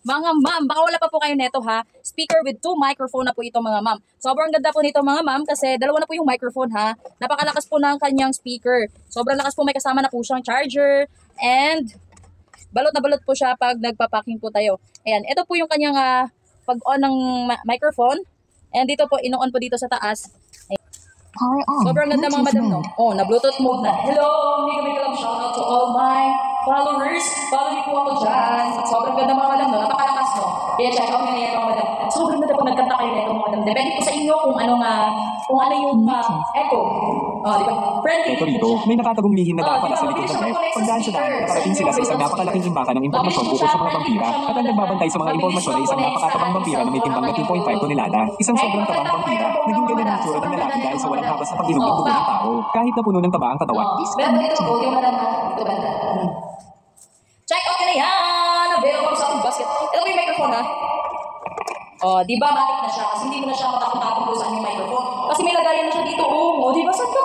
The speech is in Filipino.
Mga ma'am, baka wala pa po kayo neto ha. Speaker with 2 microphone na po ito mga ma'am. Sobrang ganda po nito mga ma'am kasi dalawa na po yung microphone ha. Napakalakas po ng kanyang speaker. Sobrang lakas po, may kasama na po siyang charger and balot na balot po siya pag nagpa-packing po tayo. Ayan, ito po yung kanyang pag-on ng microphone. And dito po, ino-on po dito sa taas. Power on. Sobrang ganda mga madam, no? Oh, na Bluetooth mode na. Hello! Mega love shoutout to all my followers. Follow niyo po ako dyan. Sobrang ganda mga madam, no? Napakalakas, no? Kaya check out nyo na yan mga madam. Sobrang ganda po nagkanta kayo na ito mga madam. Depende po sa inyo kung ano yung echo. Oh, di ba? Friendly. Ito rito, may nakatagong lihim na daan para sa likod ng ref. Pagdaan sa daan, nakarating sila sa isang napakalaking imbakan ng impormasyon ukol sa mga vampira at ang nagbabantay sa mga impormasyon ay isang napakatabang vampira na may timbang na 2.5 tonelada. Isang sobrang tabang vampira, naging ganyan ang itsura ng lalaki dahil sa walang habas na pag-inom ng dugo ng tao. Kahit na puno ng taba ang katawan. Banda ito po, yung madam. Ito banda. Check out nyo na yan! Available sa ating basket. Ito po yung microphone ha. Oh, di ba matik na siya kasi hindi mo na siya matakot-takot kung saan yung microphone. Kasi may lagayan na siya dito. Oh, di ba? Saan ka